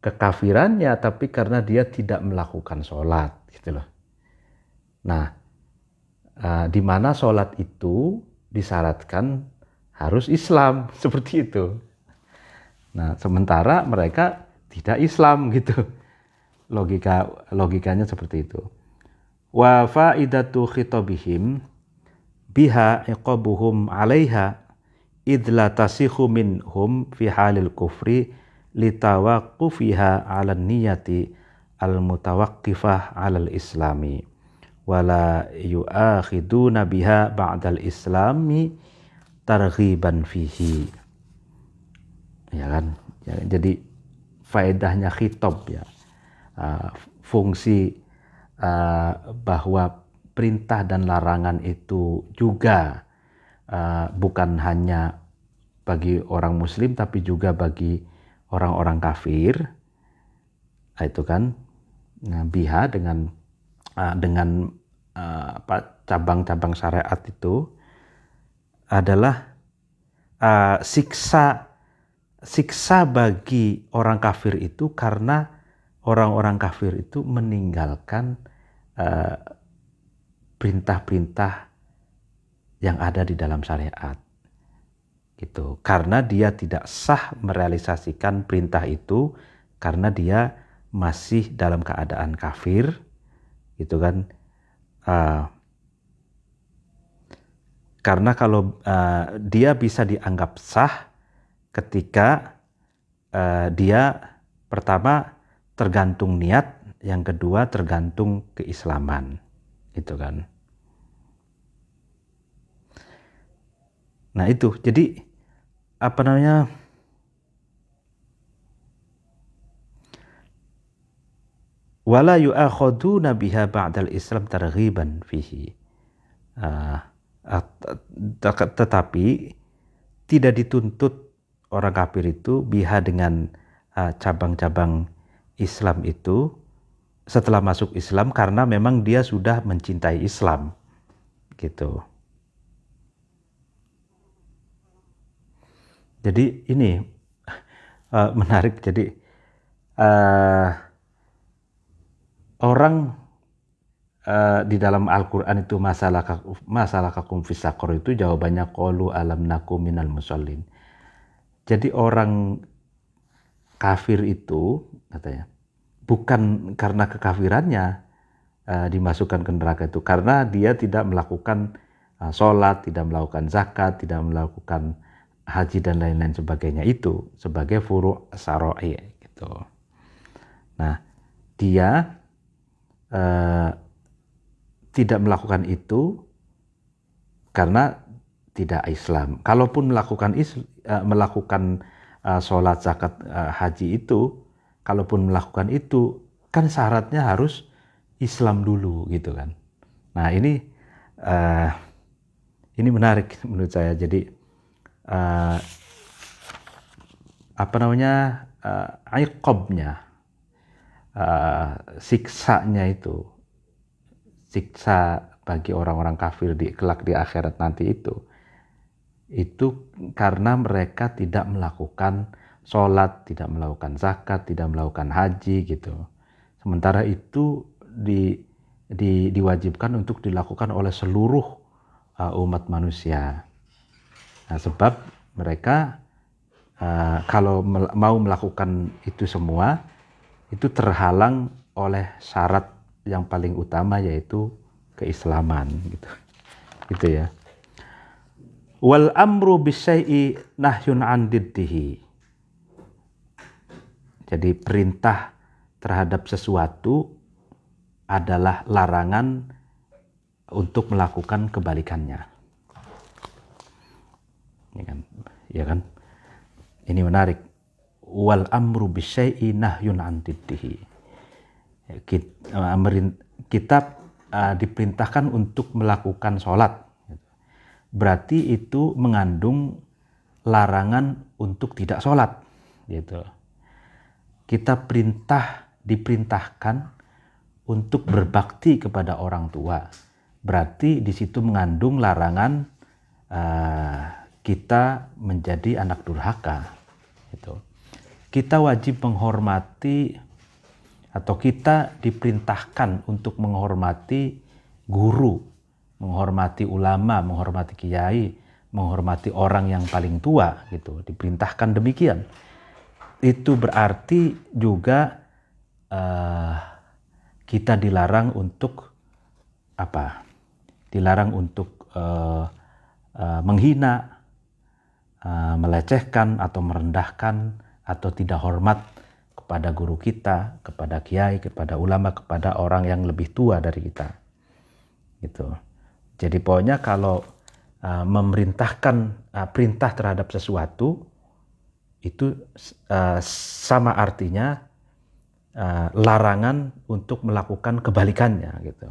[SPEAKER 2] kekafirannya, tapi karena dia tidak melakukan sholat, gitu loh. Nah, di mana sholat itu disyaratkan harus Islam, seperti itu. Nah, sementara mereka tidak Islam, gitu. Logikanya seperti itu. Wa faidatu khitabihim biha iqabuhum 'alaiha idla tasikhu minhum fi halil kufri litawaqqufiha 'alan niyati al-mutawaqqifah 'alal islami wala yu'akhiduna biha ba'dal islami targhiban fihi. Ya kan? Ya, jadi faedahnya khitab, ya. Fungsi bahwa perintah dan larangan itu juga bukan hanya bagi orang muslim tapi juga bagi orang-orang kafir, itu kan. Nah, biha dengan cabang-cabang syariat itu adalah siksa bagi orang kafir itu karena orang-orang kafir itu meninggalkan perintah-perintah yang ada di dalam syariat, gitu. Karena dia tidak sah merealisasikan perintah itu karena dia masih dalam keadaan kafir, gitu kan. Karena kalau dia bisa dianggap sah ketika dia pertama tergantung niat, yang kedua tergantung keislaman, gitu kan. Nah, itu jadi wala yu'akhaduna biha ba'dal islam targhiban fihi. Tetapi tidak dituntut orang kafir itu biha dengan cabang-cabang Islam itu setelah masuk Islam karena memang dia sudah mencintai Islam, gitu. Jadi ini menarik. Jadi orang di dalam Al-Quran itu masalah kakum fisakor itu jawabannya qalu alam naku minal musallin. Jadi orang kafir itu katanya bukan karena kekafirannya dimasukkan ke neraka itu, karena dia tidak melakukan sholat, tidak melakukan zakat, tidak melakukan haji dan lain-lain sebagainya itu sebagai furu' syara'i gitu. Nah, dia tidak melakukan itu karena tidak Islam. Kalaupun melakukan sholat, zakat, haji itu, kalaupun melakukan itu kan syaratnya harus Islam dulu gitu kan. Nah ini menarik menurut saya. Jadi iqabnya, siksanya itu, siksa bagi orang-orang kafir kelak di akhirat nanti itu karena mereka tidak melakukan sholat, tidak melakukan zakat, tidak melakukan haji gitu. Sementara itu diwajibkan untuk dilakukan oleh seluruh umat manusia. Nah, sebab mereka kalau mau melakukan itu semua itu terhalang oleh syarat yang paling utama, yaitu keislaman gitu. Gitu ya. Wal amru bisyai'i nahyun an diddihi. Jadi perintah terhadap sesuatu adalah larangan untuk melakukan kebalikannya. Ya kan? Ini menarik. Wal amru bisyai'i nahyun an diddihi. Kita diperintahkan untuk melakukan sholat. Berarti itu mengandung larangan untuk tidak sholat. Gitu. Kita diperintahkan untuk berbakti kepada orang tua. Berarti di situ mengandung larangan kita menjadi anak durhaka. Gitu. Kita wajib menghormati, atau kita diperintahkan untuk menghormati guru, menghormati ulama, menghormati kiai, menghormati orang yang paling tua gitu. Diperintahkan demikian. Itu berarti juga kita dilarang untuk apa? Dilarang untuk menghina, melecehkan atau merendahkan atau tidak hormat kepada guru kita, kepada kiai, kepada ulama, kepada orang yang lebih tua dari kita. Gitu. Jadi pokoknya kalau memerintahkan perintah terhadap sesuatu itu sama artinya larangan untuk melakukan kebalikannya gitu.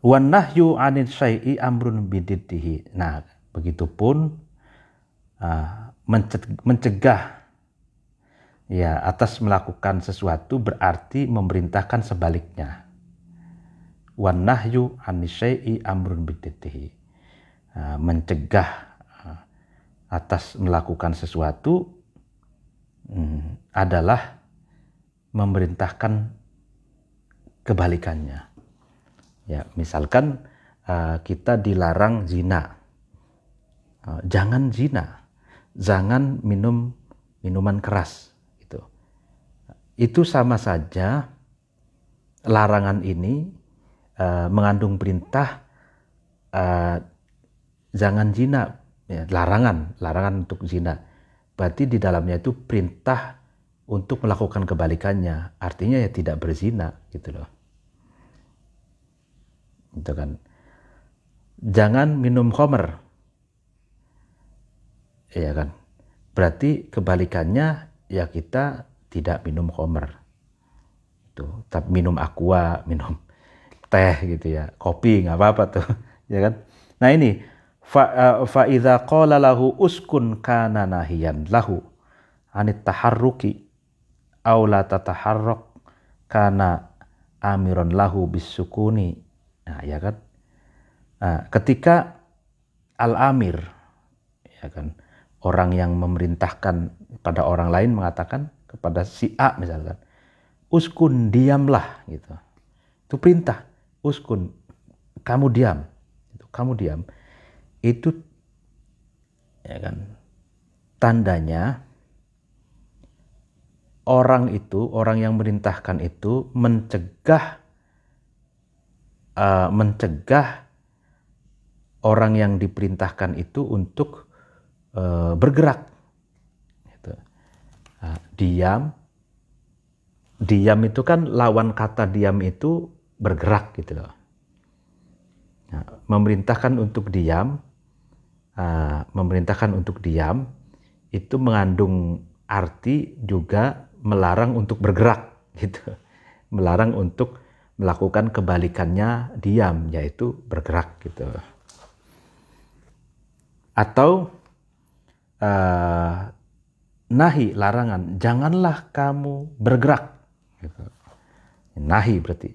[SPEAKER 2] Wan nahyu 'anil syai'i amrun bididdihi. Nah, begitupun mencegah ya atas melakukan sesuatu berarti memerintahkan sebaliknya. Wan nahyu 'anil syai'i amrun bididdihi. Mencegah atas melakukan sesuatu adalah memerintahkan kebalikannya. Ya, misalkan kita dilarang zina. Jangan zina. Jangan minum minuman keras gitu. Itu sama saja larangan ini mengandung perintah jangan zina, ya, larangan untuk zina. Berarti di dalamnya itu perintah untuk melakukan kebalikannya, artinya ya tidak berzina gitu loh. Gitu kan. Jangan minum khamr. Ya kan. Berarti kebalikannya ya kita tidak minum khamr. Tuh, tapi minum aqua, minum teh gitu ya, kopi nggak apa-apa tuh, ya kan. Nah ini fa idza qala lahu uskun kana nahiyan lahu anit taharruki aw la tataharrak kana amiron lahu bisukuni. Nah ya kan. Nah, ketika al-amir, ya kan, orang yang memerintahkan pada orang lain mengatakan kepada si A misalkan, uskun, diamlah gitu. Itu perintah, uskun, kamu diam. Kamu diam. Itu ya kan, tandanya orang yang merintahkan itu mencegah mencegah orang yang diperintahkan itu untuk bergerak. Gitu. Diam itu kan lawan kata diam itu bergerak gitu loh. Nah, memerintahkan untuk diam itu mengandung arti juga melarang untuk bergerak gitu. Melarang untuk melakukan kebalikannya diam, yaitu bergerak gitu. Atau nahi, larangan, janganlah kamu bergerak gitu. Nahi berarti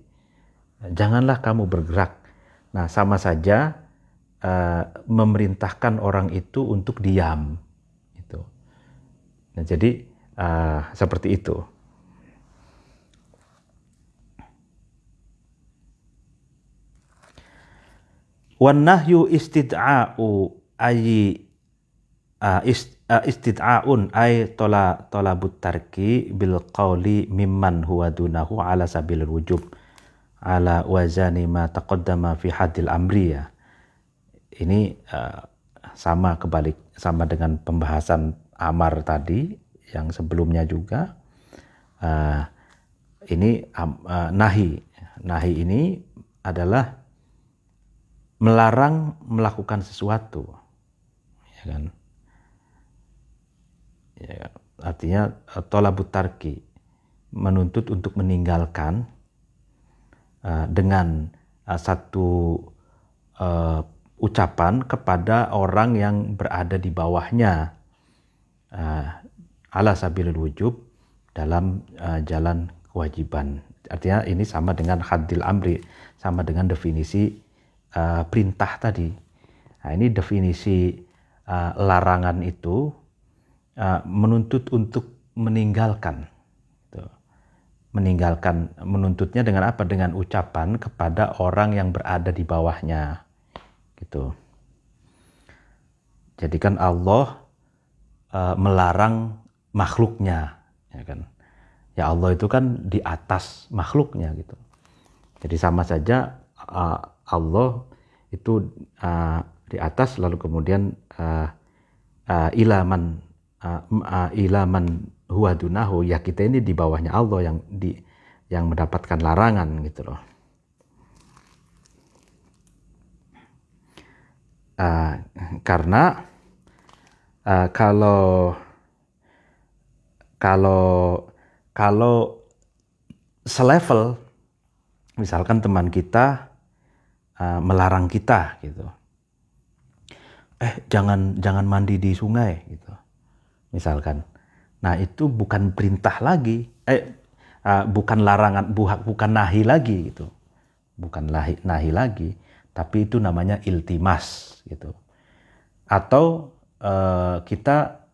[SPEAKER 2] janganlah kamu bergerak. Nah, sama saja memerintahkan orang itu untuk diam gitu. Nah, jadi seperti itu. Wan nahyu istid'a'u istid'a'un ay tolabut tarki bil qawli mimman huwa dunahu ala sabil wujub ala wazani ma taqaddama fi hadil amri ya. Ini sama dengan pembahasan amar tadi yang sebelumnya juga. Ini nahi ini adalah melarang melakukan sesuatu, ya kan? Ya, artinya tolabut tarki, menuntut untuk meninggalkan dengan satu ucapan kepada orang yang berada di bawahnya ala sabilil wujub, dalam jalan kewajiban. Artinya ini sama dengan hadil amri, sama dengan definisi perintah tadi. Nah, ini definisi larangan itu menuntut untuk meninggalkan. Menuntutnya dengan apa? Dengan ucapan kepada orang yang berada di bawahnya. Gitu. Jadi kan Allah melarang makhluknya, ya kan? Ya Allah itu kan di atas makhluknya gitu. Jadi sama saja Allah itu di atas, lalu kemudian ilaman huwa dunahu, ya kita ini di bawahnya Allah yang mendapatkan larangan gitu loh. Karena kalau selevel, misalkan teman kita melarang kita gitu, jangan mandi di sungai gitu, misalkan. Nah, itu bukan perintah lagi, bukan larangan, bukan nahi lagi gitu, bukan nahi lagi, tapi itu namanya iltimas gitu. Atau kita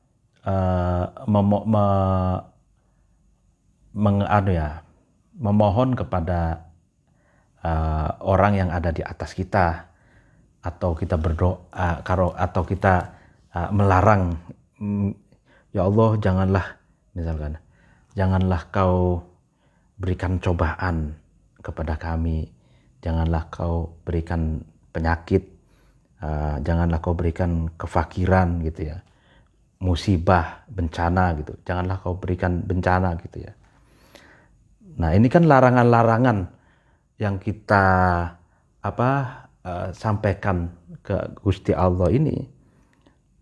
[SPEAKER 2] memohon kepada orang yang ada di atas kita, atau kita berdoa, atau kita melarang, ya Allah janganlah kau berikan cobaan kepada kami, janganlah kau berikan penyakit, janganlah kau berikan kefakiran gitu ya, musibah, bencana gitu, janganlah kau berikan bencana gitu ya. Nah, ini kan larangan-larangan yang kita sampaikan ke Gusti Allah ini,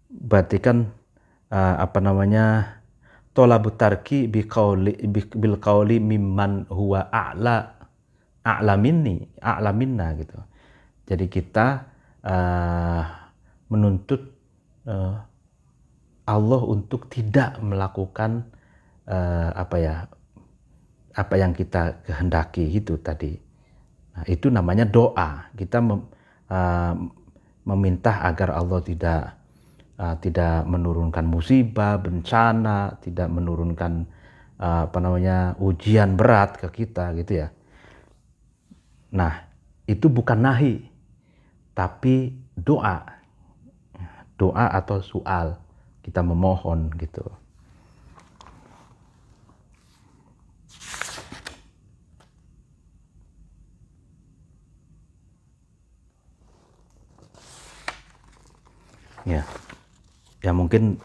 [SPEAKER 2] berarti kan tolabut tarki bil qauli mimman huwa a'la minna gitu. Jadi kita menuntut Allah untuk tidak melakukan apa yang kita kehendaki itu tadi. Nah, itu namanya doa. Kita meminta agar Allah tidak menurunkan musibah, bencana, tidak menurunkan ujian berat ke kita gitu ya. Nah, itu bukan nahi, tapi doa atau soal, kita memohon gitu.
[SPEAKER 1] Ya, ya mungkin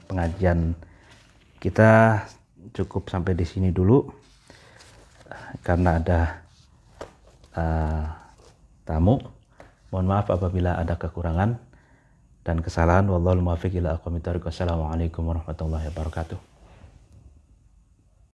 [SPEAKER 1] pengajian kita cukup sampai di sini dulu karena ada tamu. Mohon maaf apabila ada kekurangan dan kesalahan. Wallahul muwaffiq ila aqwamit thoriq. Wassalamualaikum warahmatullahi wabarakatuh.